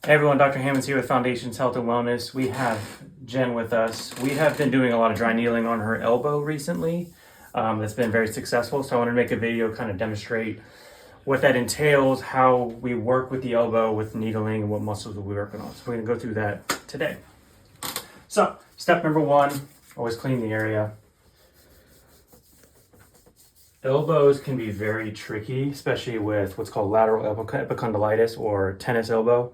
Hey everyone, Dr. Hammonds here with Foundations Health and Wellness. We have Jen with us. We have been doing a lot of dry needling on her elbow recently. That's been very successful. So I wanted to make a video kind of demonstrate what that entails, how we work with the elbow with needling, and what muscles we'll be working on. So we're going to go through that today. So step number one, always clean the area. Elbows can be very tricky, especially with what's called lateral epicondylitis or tennis elbow.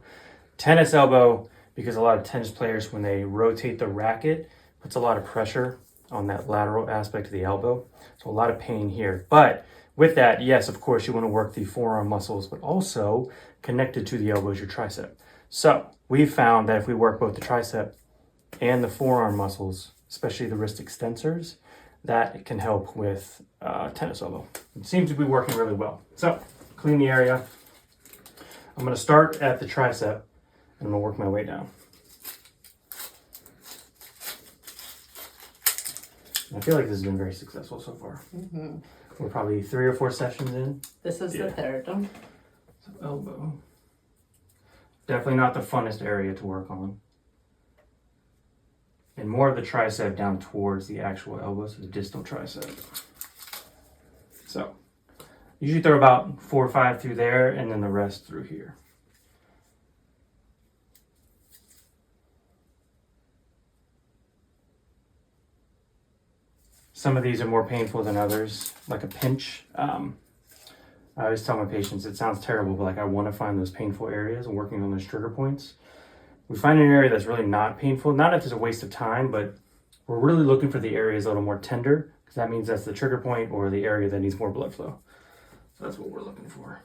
Tennis elbow, because a lot of tennis players, when they rotate the racket, puts a lot of pressure on that lateral aspect of the elbow. So a lot of pain here. But with that, yes, of course, you want to work the forearm muscles, but also connected to the elbow is your tricep. So we've found that if we work both the tricep and the forearm muscles, especially the wrist extensors, that it can help with tennis elbow. It seems to be working really well. So clean the area. I'm going to start at the tricep. I'm going to work my way down. I feel like this has been very successful so far. Mm-hmm. We're probably 3 or 4 sessions in. This is the third one. So elbow. Definitely not the funnest area to work on. And more of the tricep down towards the actual elbow, so the distal tricep. So usually throw about 4 or 5 through there and then the rest through here. Some of these are more painful than others, like a pinch. I always tell my patients, it sounds terrible, but like I want to find those painful areas and working on those trigger points. We find an area that's really not painful, not if it's a waste of time, but we're really looking for the areas a little more tender, because that means that's the trigger point or the area that needs more blood flow. So that's what we're looking for.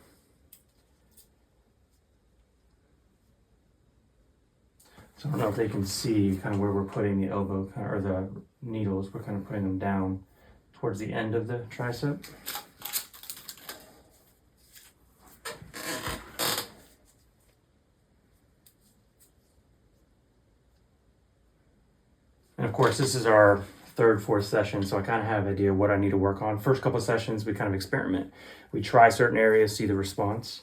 So I don't know if they can see kind of where we're putting the elbow, or the needles, we're kind of putting them down towards the end of the tricep. And of course, this is our 3rd, 4th session, so I kind of have an idea of what I need to work on. First couple of sessions, we kind of experiment. We try certain areas, see the response.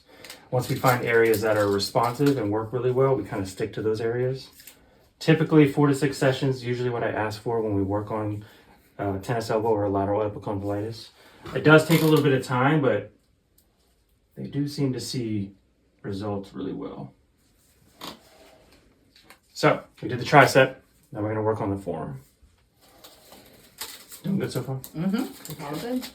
Once we find areas that are responsive and work really well, we kind of stick to those areas. Typically 4 to 6 sessions, usually what I ask for when we work on tennis elbow or lateral epicondylitis. It does take a little bit of time, but they do seem to see results really well. So we did the tricep. Now we're going to work on the forearm. Doing good so far? Mm-hmm. All good.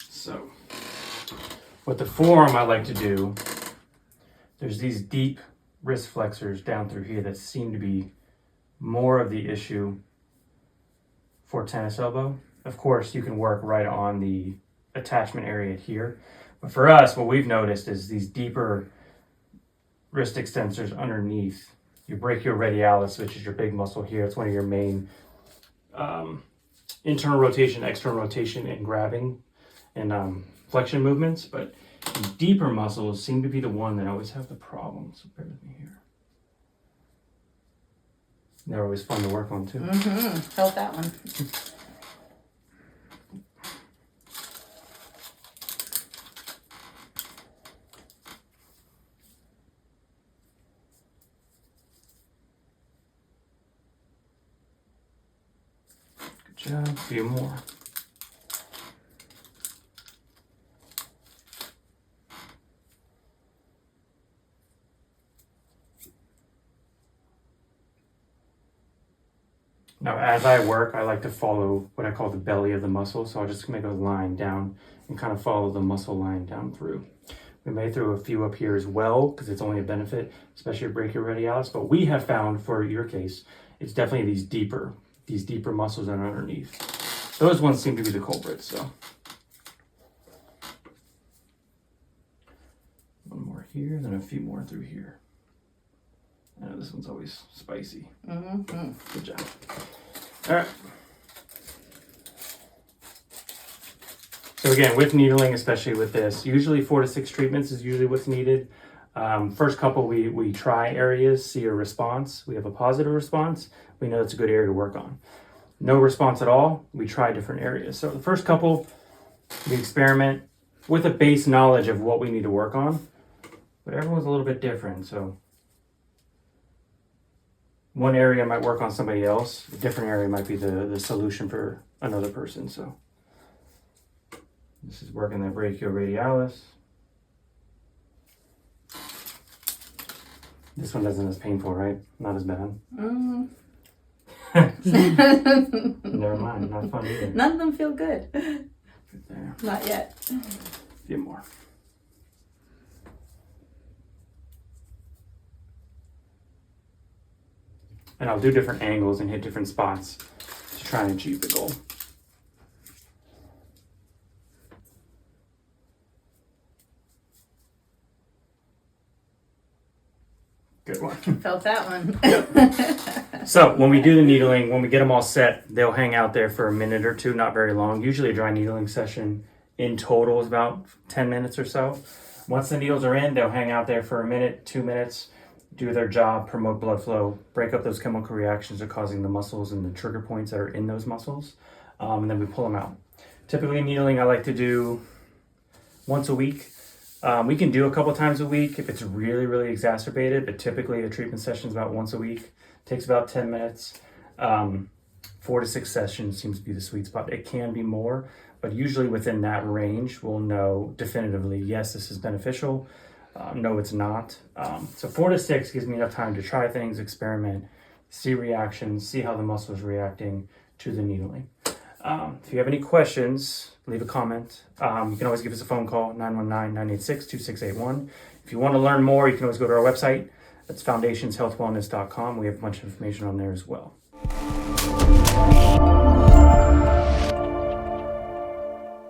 So, with the forearm, I like to do, there's these deep wrist flexors down through here that seem to be more of the issue for tennis elbow. Of course, you can work right on the attachment area here. But for us, what we've noticed is these deeper wrist extensors underneath your brachioradialis, which is your big muscle here. It's one of your main internal rotation, external rotation, and grabbing and flexion movements. But the deeper muscles seem to be the one that always have the problems. So bear with me here. They're always fun to work on too. Mm-hmm. Felt that one. Good job. A few more. Now, as I work, I like to follow what I call the belly of the muscle. So I'll just make a line down and kind of follow the muscle line down through. We may throw a few up here as well, because it's only a benefit, especially brachioradialis. But we have found, for your case, it's definitely these deeper muscles that are underneath. Those ones seem to be the culprits. So one more here, then a few more through here. I know this one's always spicy. Mm-hmm. Good job. All right. So again, with needling, especially with this, usually 4 to 6 treatments is usually what's needed. First couple, we try areas, see a response. We have a positive response. We know it's a good area to work on. No response at all, we try different areas. So the first couple, We experiment with a base knowledge of what we need to work on, but everyone's a little bit different. So one area might work on somebody else. A different area might be the solution for another person. So this is working the brachioradialis. This one isn't as painful, right? Not as bad. Never mind, not fun either. None of them feel good. Right there. Not yet. A few more. And I'll do different angles and hit different spots to try and achieve the goal. Good one. Felt that one. So when we do the needling, when we get them all set, they'll hang out there for a minute or two, not very long. Usually a dry needling session in total is about 10 minutes or so. Once the needles are in, they'll hang out there for a minute, 2 minutes, do their job, promote blood flow, break up those chemical reactions that are causing the muscles and the trigger points that are in those muscles, and then we pull them out. Typically needling I like to do once a week. We can do a couple times a week if it's really, really exacerbated, but typically a treatment session is about once a week. Takes about 10 minutes. 4 to 6 sessions seems to be the sweet spot. It can be more, but usually within that range, we'll know definitively, yes, this is beneficial. No, it's not. So 4 to 6 gives me enough time to try things, experiment, see reactions, see how the muscle is reacting to the needling. If you have any questions, leave a comment. You can always give us a phone call, 919-986-2681. If you want to learn more, you can always go to our website. That's foundationshealthwellness.com. We have a bunch of information on there as well.